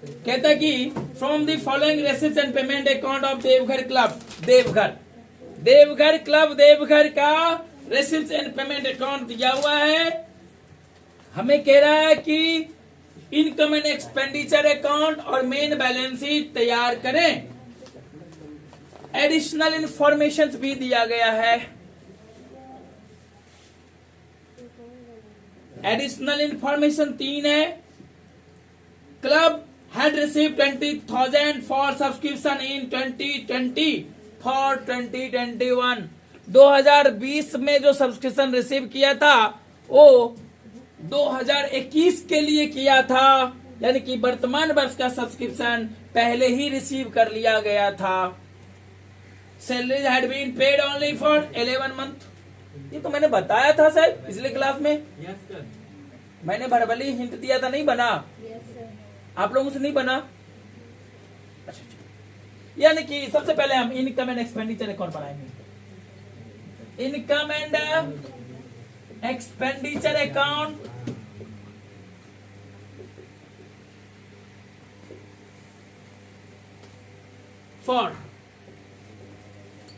कहता कि from the following receipt and payment account of Deoghar club, Deoghar club Deoghar का receipt and payment account दिया हुआ है। हमें कह रहा है कि इनकम एंड एक्सपेंडिचर अकाउंट और मेन बैलेंस शीट तैयार करें। एडिशनल इंफॉर्मेशन भी दिया गया है। एडिशनल इंफॉर्मेशन 3 है। Club had received 20,000 for subscription in 2020 for 2021। 2020 में जो सब्सक्रिप्शन रिसीव किया था वो 2021 के लिए किया था, यानी कि वर्तमान वर्ष का सब्सक्रिप्शन पहले ही रिसीव कर लिया गया था। Salaries had been paid only for 11 month. ये तो मैंने बताया था सर पिछले क्लास में। मैंने भरभली हिंट दिया था, नहीं बना? आप लोगों से नहीं बना? अच्छा, यानी कि सबसे पहले हम इनकम एंड एक्सपेंडिचर अकाउंट बनाएंगे। Income and expenditure account for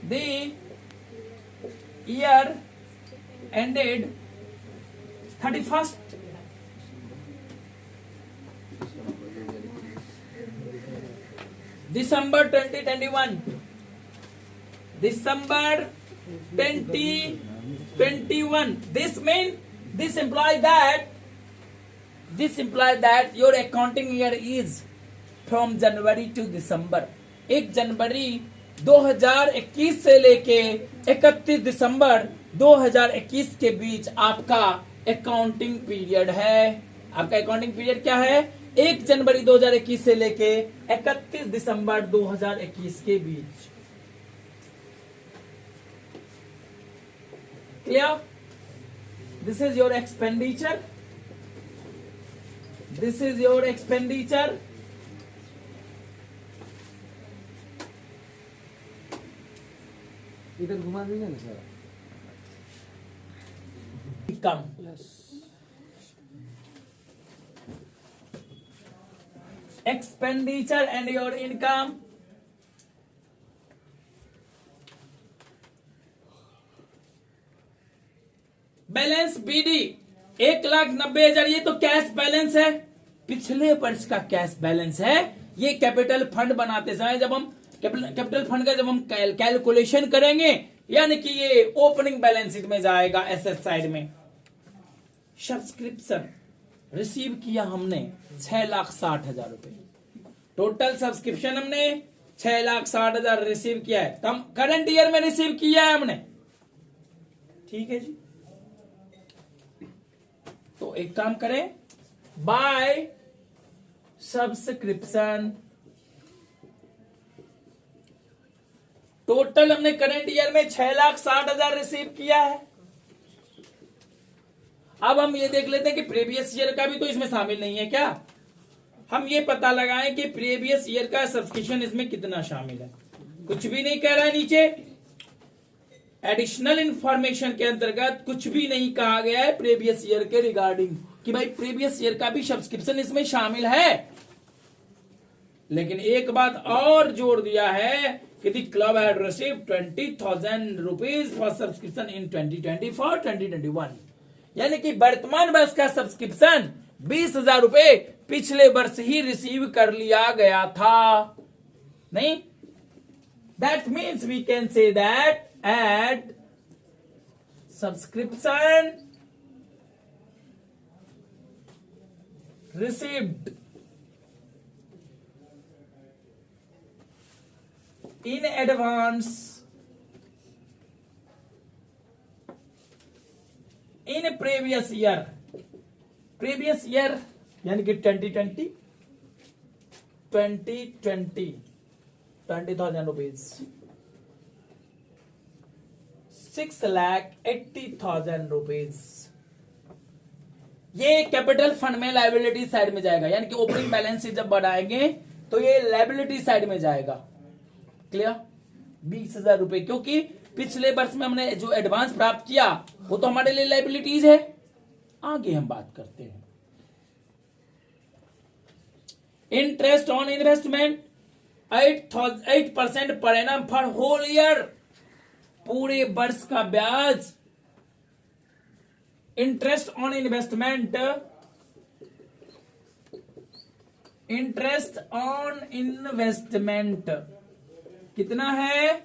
the year ended 31st December 2021, December 2021। This implies that your accounting year is from January to December। 1 जनवरी 2021 से लेके 31 दिसंबर 2021 के बीच आपका अकाउंटिंग पीरियड है। आपका अकाउंटिंग पीरियड क्या है? 1 जनवरी 2021 से लेके 31 दिसंबर 2021 के बीच। Clear? This is your expenditure, this is your expenditure. इधर घुमा देंगे ना sir. Come expenditure and your income। Balance BD 1,90,000। ये तो कैश बैलेंस है, पिछले वर्ष का कैश बैलेंस है। ये कैपिटल फंड बनाते समय जब हम कैपिटल फंड का जब हम कैलकुलेशन करेंगे, यानी कि ये ओपनिंग बैलेंस शीट में जाएगा, एसेट साइड में। सब्सक्रिप्शन रिसीव किया हमने 6,60,000 रुपए। टोटल सब्सक्रिप्शन हमने 6,60,000 रिसीव किया है। तब करंट ईयर में रिसीव किया है हमने। ठीक है जी। तो एक काम करें, बाय सब्सक्रिप्शन टोटल हमने करंट ईयर में 6,60,000 रिसीव किया है। अब हम ये देख लेते हैं कि प्रीवियस ईयर का भी तो इसमें शामिल नहीं है क्या। हम ये पता लगाएं कि प्रीवियस ईयर का सब्सक्रिप्शन इसमें कितना शामिल है। कुछ भी नहीं कह रहा है नीचे। एडिशनल इंफॉर्मेशन के अंतर्गत कुछ भी नहीं कहा गया है प्रीवियस ईयर के रिगार्डिंग कि भाई प्रीवियस ईयर का भी सब्सक्रिप्शन इसमें शामिल है। लेकिन एक बात और जोड़ दिया है कि the club had received 20,000 rupees for subscription in 2020 for 2021। यानी कि वर्तमान वर्ष का सब्सक्रिप्शन 20,000 रुपए पिछले वर्ष ही रिसीव कर लिया गया था। नहीं, that means we can say that at subscription received in advance in previous year यानी कि 2020 20,000 रुपीज 6,80,000 रुपीज। ये कैपिटल फंड में लायबिलिटी साइड में जाएगा, यानी कि ओपनिंग बैलेंस शीट जब बढ़ाएंगे तो ये लायबिलिटी साइड में जाएगा। क्लियर? 20,000 रुपए, क्योंकि पिछले वर्ष में हमने जो एडवांस प्राप्त किया वो तो हमारे लिए लायबिलिटीज है। आगे हम बात करते हैं। Interest on investment 8% per annum for whole year, पूरे वर्ष का ब्याज। Interest on investment, interest on investment कितना है?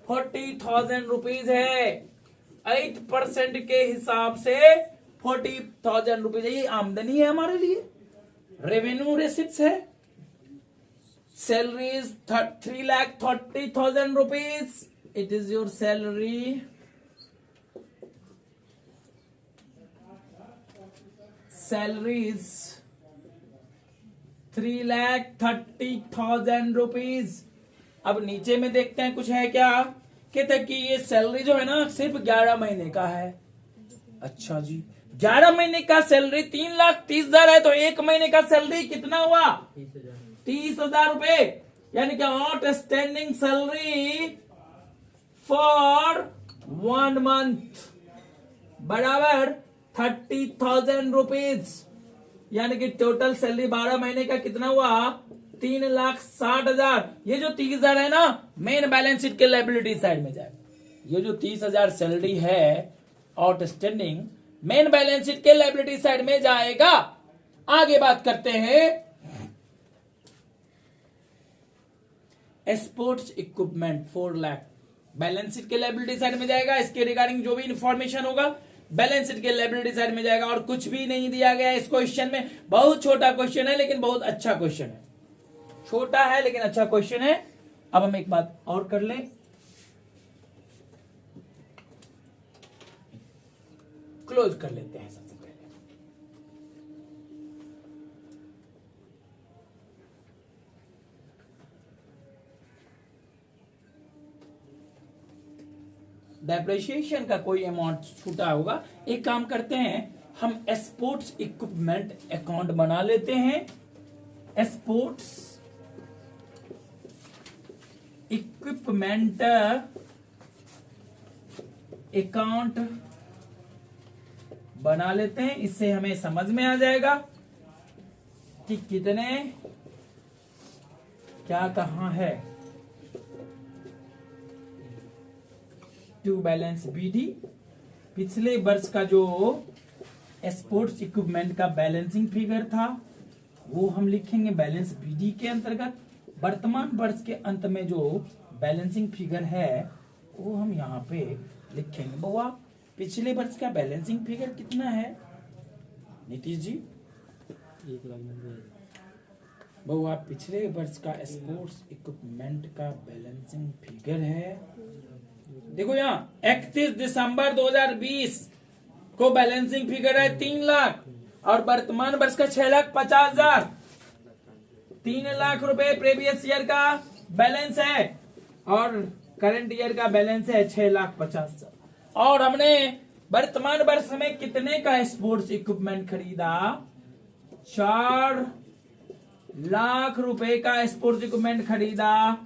40,000 रुपीज है। 8% के हिसाब से 40,000 रुपीज है। ये आमदनी है हमारे लिए, रेवेन्यू रिसिप्ट्स है। Salary is 3,30,000 rupees, it is your salary. Salaries 3,30,000 rupees. अब नीचे में देखते हैं कुछ है क्या। कहते हैं कि ये सैलरी जो है ना सिर्फ 11 महीने का है। अच्छा जी, 11 महीने का सैलरी 3,30,000 है, तो एक महीने का सैलरी कितना हुआ? 30,000 रुपए। यानी कि आउटस्टैंडिंग सैलरी फॉर 1 मंथ बराबर 30,000 रुपीज। यानी कि टोटल सैलरी 12 महीने का कितना हुआ? 3,60,000। ये जो 30,000 है ना मेन बैलेंस शीट के लायबिलिटी साइड में जाएगा। ये जो 30,000 सैलरी है आउटस्टैंडिंग मेन बैलेंस शीट के लायबिलिटी साइड में जाएगा। आगे बात करते हैं sports equipment 4 lakh, balance sheet के लायबिलिटी साइड में जाएगा। इसके रिगार्डिंग जो भी इंफॉर्मेशन होगा बैलेंस शीट के लायबिलिटी साइड में जाएगा। और कुछ भी नहीं दिया गया इस क्वेश्चन में। बहुत छोटा क्वेश्चन है लेकिन बहुत अच्छा क्वेश्चन है। छोटा है लेकिन अच्छा क्वेश्चन है। अब हम एक बात और कर लें, क्लोज कर लेते हैं सबसे पहले। डेप्रिसिएशन का कोई अमाउंट छूटा होगा। एक काम करते हैं, हम स्पोर्ट्स इक्विपमेंट अकाउंट बना लेते हैं। स्पोर्ट्स इक्विपमेंट अकाउंट बना लेते हैं। इससे हमें समझ में आ जाएगा कि कितने क्या कहां है। टू बैलेंस बीडी, पिछले वर्ष का जो स्पोर्ट्स इक्विपमेंट का बैलेंसिंग फिगर था वो हम लिखेंगे बैलेंस बीडी के अंतर्गत। वर्तमान वर्ष के अंत में जो बैलेंसिंग फिगर है वो हम यहाँ पे लिखेंगे। बउआ पिछले वर्ष का बैलेंसिंग फिगर कितना है नीतीश जी? 1,90,000। बउआ पिछले वर्ष का स्पोर्ट्स इक्विपमेंट का बैलेंसिंग फिगर है, देखो यहाँ 31 दिसंबर 2020 को बैलेंसिंग फिगर है 3 लाख और वर्तमान वर्ष का 6,50,000। 3 लाख रुपए प्रीवियस ईयर का बैलेंस है और करंट ईयर का बैलेंस है 6,50,000। और हमने वर्तमान वर्ष में कितने का स्पोर्ट्स इक्विपमेंट खरीदा? 4 लाख रुपए का स्पोर्ट्स इक्विपमेंट खरीदा।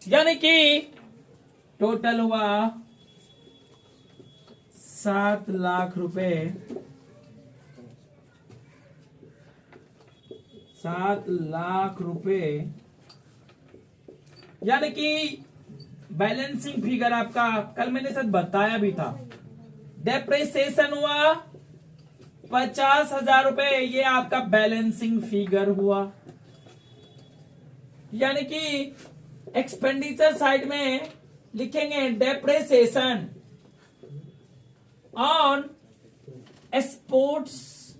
यानी कि टोटल हुआ 7 लाख रुपए। 7 लाख रुपए यानी कि बैलेंसिंग फिगर आपका कल मैंने शायद बताया भी था। डेप्रिसिएशन हुआ 50,000 रुपए, ये आपका बैलेंसिंग फिगर हुआ। यानी कि एक्सपेंडिचर साइड में लिखेंगे depreciation on sports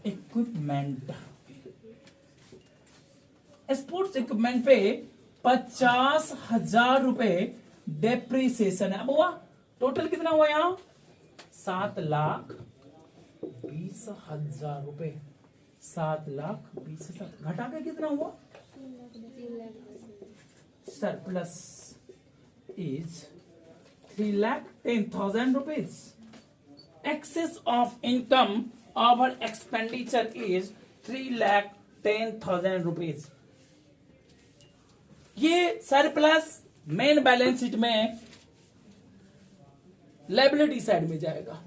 equipment. Sports equipment पे 50,000 रुपए डेप्रिसिएशन है। अब हुआ टोटल कितना हुआ यहाँ? 7,20,000 रुपए। 7,20,000 घटा के कितना हुआ? Surplus is 3,10,000 rupees. Excess of income over expenditure is 3,10,000 rupees. ये सरप्लस मेन बैलेंस शीट में लायबिलिटी साइड में जाएगा।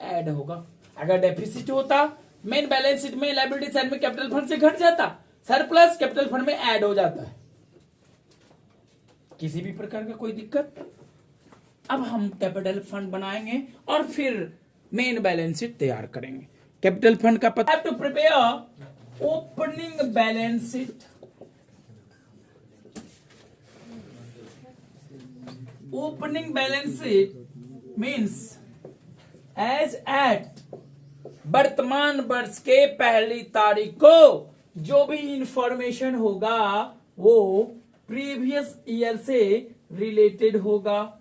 ऐड होगा। अगर डेफिसिट होता मेन बैलेंस शीट में, लायबिलिटी साइड में कैपिटल फंड से घट जाता, सरप्लस कैपिटल फंड में ऐड हो जाता है। किसी भी प्रकार का कोई दिक्कत? अब हम कैपिटल फंड बनाएंगे और फिर मेन बैलेंस शीट तैयार करेंगे। कैपिटल फंड का पता, to prepare opening balance sheet. Opening balance sheet means as at वर्तमान वर्ष के पहली तारीख को जो भी इंफॉर्मेशन होगा वो प्रीवियस ईयर से रिलेटेड होगा।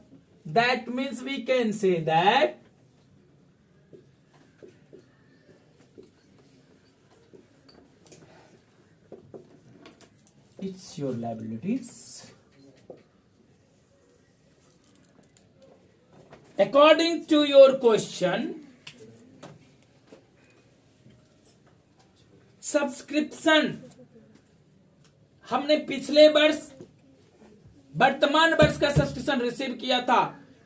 That means we can say that it's your liabilities according to your question। Subscription हमने पिछले वर्ष वर्तमान वर्ष का सब्सक्रिप्शन रिसीव किया था।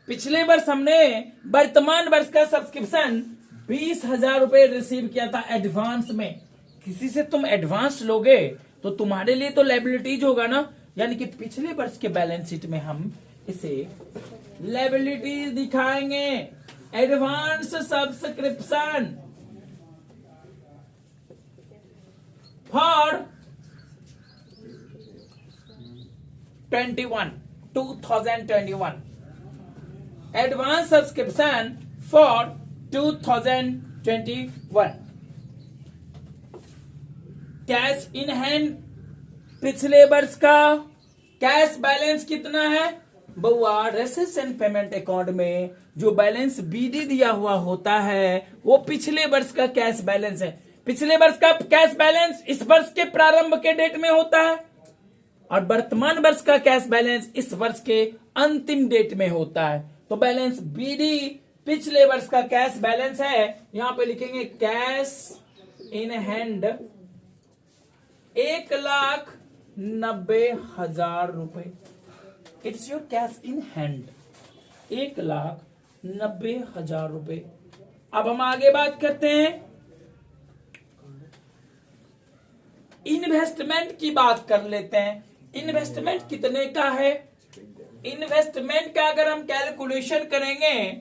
पिछले वर्ष हमने वर्तमान वर्ष का सब्सक्रिप्शन 20,000 रुपए रिसीव किया था एडवांस में। किसी से तुम एडवांस लोगे तो तुम्हारे लिए तो लायबिलिटीज होगा ना, यानी कि पिछले वर्ष के बैलेंस शीट में हम इसे लायबिलिटीज दिखाएंगे। Advance subscription for 2021 advance subscription for 2021। Cash in hand पिछले वर्ष का कैश बैलेंस कितना है बउआ? रेसेस एंड पेमेंट अकाउंट में जो बैलेंस बीडी दिया हुआ होता है वो पिछले वर्ष का कैश बैलेंस है। पिछले वर्ष का कैश बैलेंस इस वर्ष के प्रारंभ के डेट में होता है और वर्तमान वर्ष का कैश बैलेंस इस वर्ष के अंतिम डेट में होता है। तो बैलेंस बीडी पिछले वर्ष का कैश बैलेंस है। यहां पे लिखेंगे कैश इन हैंड 1,90,000 रुपए। It's your cash in hand 1,90,000 रुपए। अब हम आगे बात करते हैं, इन्वेस्टमेंट की बात कर लेते हैं। इन्वेस्टमेंट कितने का है? इन्वेस्टमेंट का अगर हम कैलकुलेशन करेंगे,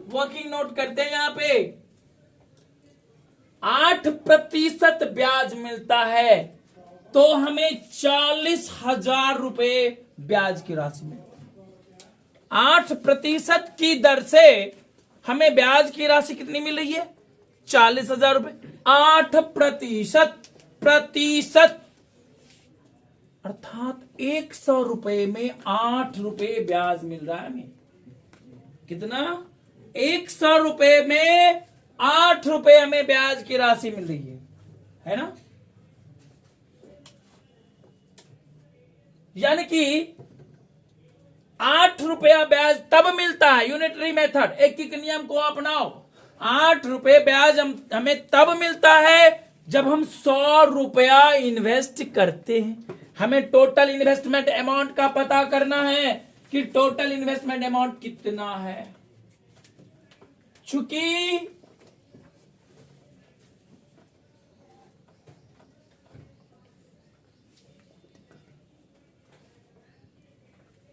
वर्किंग नोट करते हैं, यहां पे 8% ब्याज मिलता है तो हमें 40,000 रुपए ब्याज की राशि मिलती है। 8% की दर से हमें ब्याज की राशि कितनी मिल रही है? 40,000 रुपए। 8% अर्थात 100 रुपए में 8 रुपए ब्याज मिल रहा है हमें। कितना? 100 रुपए में 8 रुपए हमें ब्याज की राशि मिल रही है ना? यानी कि 8 रुपया ब्याज तब मिलता है, यूनिटरी मेथड एक एक नियम को अपनाओ। 8 रुपए ब्याज हमें तब मिलता है जब हम 100 रुपया इन्वेस्ट करते हैं। हमें टोटल इन्वेस्टमेंट अमाउंट का पता करना है कि टोटल इन्वेस्टमेंट अमाउंट कितना है। चूंकि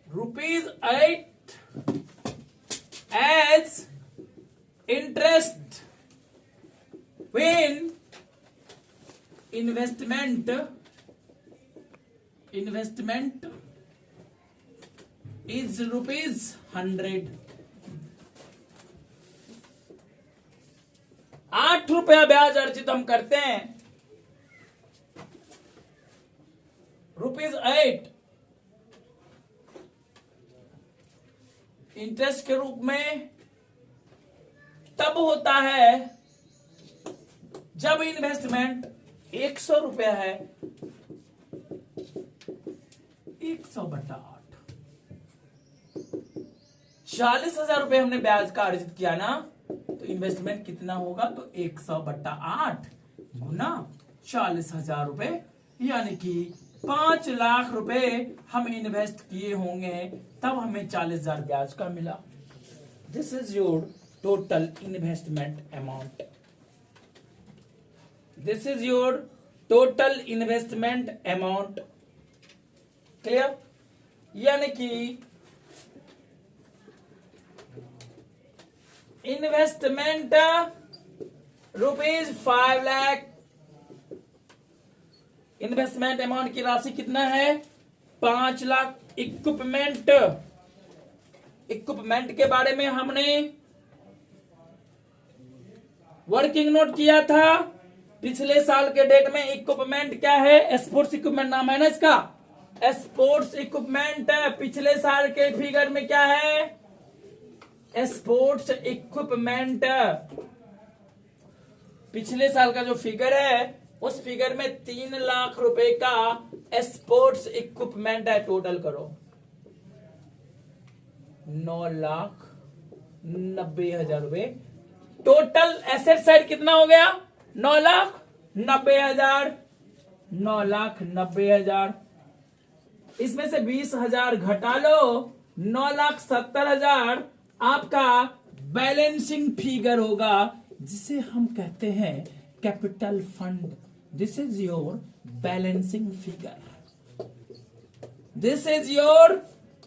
₹8 as interest when investment is ₹100। 8 रुपया ब्याज अर्जित हम करते हैं, ₹8 इंटरेस्ट के रूप में तब होता है जब इन्वेस्टमेंट 100 रुपया है। 100/8 40,000 रुपए हमने ब्याज का अर्जित किया ना, तो इन्वेस्टमेंट कितना होगा? तो 100/8 गुना 40,000 रुपए, यानी कि 5 लाख रुपए हम इन्वेस्ट किए होंगे तब हमें 40,000 ब्याज का मिला। This is your total investment amount. This is your total investment amount. Clear? यानी कि इन्वेस्टमेंट ₹5 लाख, इन्वेस्टमेंट अमाउंट की राशि कितना है 5 लाख। इक्विपमेंट के बारे में हमने वर्किंग नोट किया था पिछले साल के डेट में। इक्विपमेंट क्या है, स्पोर्ट्स इक्विपमेंट नाम है ना इसका, स्पोर्ट्स इक्विपमेंट। पिछले साल के फिगर में क्या है, स्पोर्ट्स इक्विपमेंट। पिछले साल का जो फिगर है उस फिगर में 3 लाख रुपए का स्पोर्ट्स इक्विपमेंट है। टोटल करो 9,90,000 रुपए। टोटल एसेट साइड कितना हो गया 9,90,000। 9,90,000 इसमें से 20,000 घटा लो, 9,70,000 आपका बैलेंसिंग फिगर होगा, जिसे हम कहते हैं capital fund. This is your balancing figure. This is your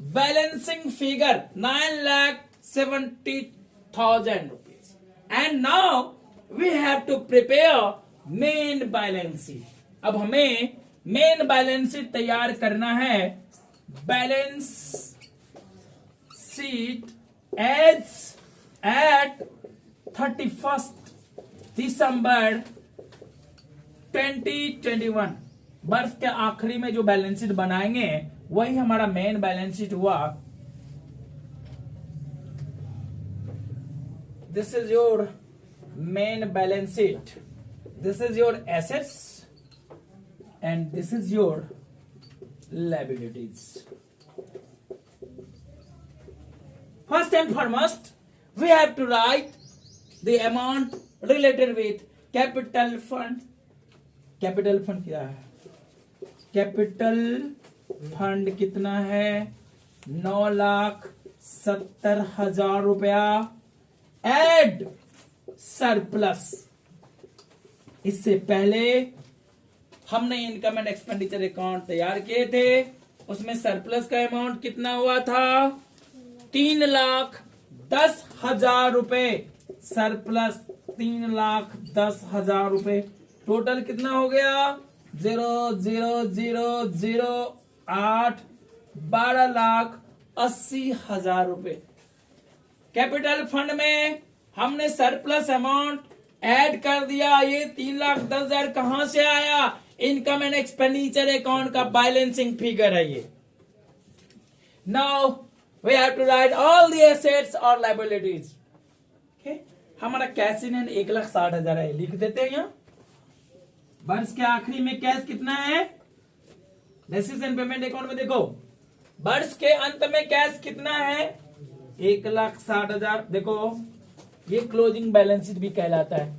balancing figure 9,70,000 rupees. And now we have to prepare main balance sheet. अब हमें मेन बैलेंस शीट तैयार करना है। बैलेंस शीट एज एट 31 दिसंबर 2021, वर्ष के आखिरी में जो बैलेंस शीट बनाएंगे वही हमारा मेन बैलेंस शीट हुआ। This is your main balance sheet, this is your assets and this is your liabilities. First and foremost, we have to write the amount related with capital fund. Capital fund क्या है? Capital fund कितना है 9,70,000 रुपया। Add surplus. इससे पहले हमने income and expenditure account तैयार किए थे, उसमें सरप्लस का अमाउंट कितना हुआ था 3,10,000 रुपए। सरप्लस 3,10,000 रुपए। टोटल कितना हो गया 0,0,0,0,8 12,80,000 रुपए। कैपिटल फंड में हमने सरप्लस अमाउंट ऐड कर दिया। ये 3,10,000 कहां से आया, इनकम एंड एक्सपेंडिचर अकाउंट का बैलेंसिंग फिगर है ये। Now we have to write all the assets और लायबिलिटीज। हमारा कैश इन हैंड 1,60,000 है, लिख देते हैं यहाँ। वर्ष के आखिरी में कैश कितना है, रेसिप्ट एंड पेमेंट अकाउंट में देखो, वर्ष के अंत में कैश कितना है 1,60,000। देखो ये क्लोजिंग बैलेंस शीट भी कहलाता है।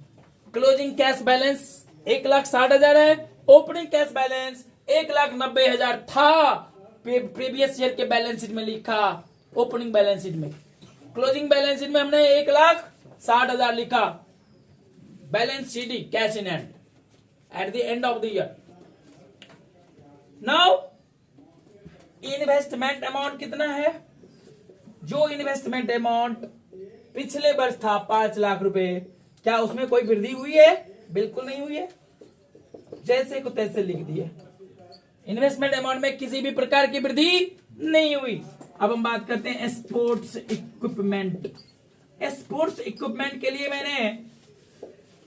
क्लोजिंग कैश बैलेंस 1,60,000 है, ओपनिंग कैश बैलेंस 1,90,000 था। प्रीवियस ईयर के बैलेंस शीट में लिखा, ओपनिंग बैलेंस शीट में। क्लोजिंग बैलेंस शीट में हमने 1,60,000 लिखा। Balance sheet cash in hand at the end of the year. Now investment amount कितना है, जो इन्वेस्टमेंट अमाउंट पिछले वर्ष था 5 लाख रुपए, क्या उसमें कोई वृद्धि हुई है, बिल्कुल नहीं हुई है, जैसे को तैसे लिख दिए। इन्वेस्टमेंट अमाउंट में किसी भी प्रकार की वृद्धि नहीं हुई। अब हम बात करते हैं स्पोर्ट्स इक्विपमेंट। स्पोर्ट्स इक्विपमेंट के लिए मैंने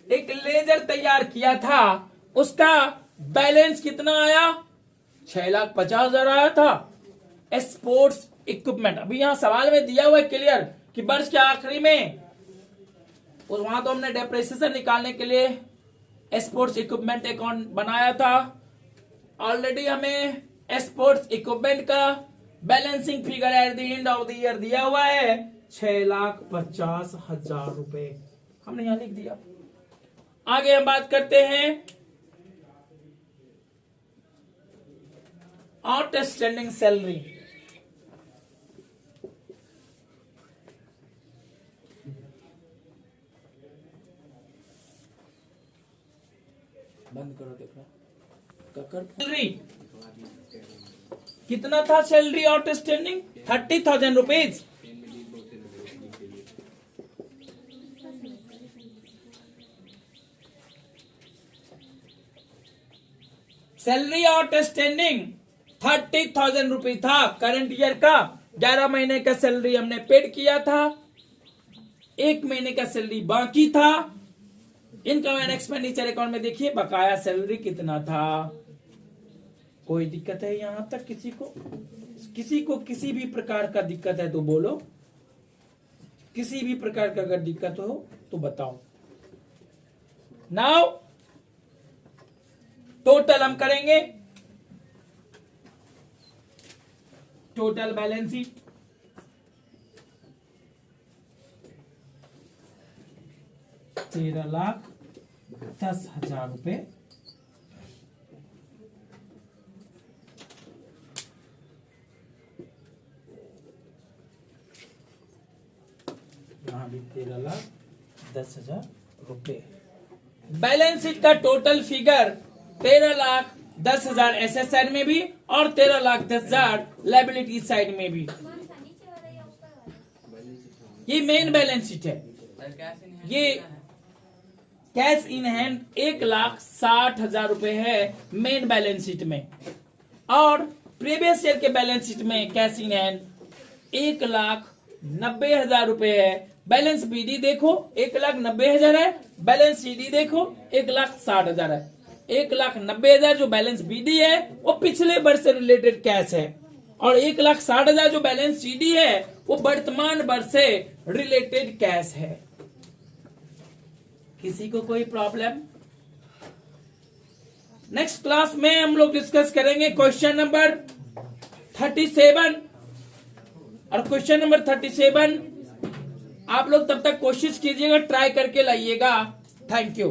एक लेजर तैयार किया था, उसका बैलेंस कितना आया 6,50,000 आया था। स्पोर्ट्स इक्विपमेंट अभी यहां सवाल में दिया हुआ है क्लियर कि वर्ष के आखिरी में, और वहां तो हमने डेप्रिसिएशन निकालने के लिए स्पोर्ट्स इक्विपमेंट अकाउंट बनाया था। ऑलरेडी हमें स्पोर्ट्स इक्विपमेंट का balancing figure at the end of the year दिया हुआ है 6,50,000 रुपए, हमने यहां लिख दिया। आगे हम बात करते हैं आउटस्टैंडिंग सैलरी। बंद करो, देखो सैलरी कितना था? Salary outstanding 30,000 rupees. Salary outstanding 30,000 rupees था करंट ईयर का। 11 महीने का सैलरी हमने पेड किया था, 1 महीने का सैलरी बाकी था। इनकम एंड एक्सपेंडिचर अकाउंट में देखिए बकाया सैलरी कितना था। कोई दिक्कत है यहां तक? किसी को किसी भी प्रकार का दिक्कत है तो बोलो, किसी भी प्रकार का अगर दिक्कत हो तो बताओ। नाउ टोटल हम करेंगे, टोटल बैलेंस शीट। ₹13,10,000 यहाँ भी 13,10,000 बैलेंस शीट का टोटल फिगर 13,10,000 एसेट साइड में भी और 13,10,000 लायबिलिटी साइड में भी। ये मेन बैलेंस शीट है। ये कैश इन हैंड 1,60,000 रुपए है मेन बैलेंस शीट में, और प्रीवियस ईयर के बैलेंस शीट में कैश इन हैंड 1,90,000 रुपए है। बैलेंस बीडी देखो 1,90,000 है, बैलेंस सीडी देखो 1,60,000 है। 1,90,000 जो बैलेंस बीडी है वो पिछले वर्ष से रिलेटेड कैश है, और 1,60,000 जो बैलेंस सीडी है वो वर्तमान वर्ष से रिलेटेड कैश है। किसी को कोई प्रॉब्लम? नेक्स्ट क्लास में हम लोग डिस्कस करेंगे क्वेश्चन नंबर 37, और क्वेश्चन नंबर 37 आप लोग तब तक कोशिश कीजिएगा, ट्राई करके लाइएगा। Thank you.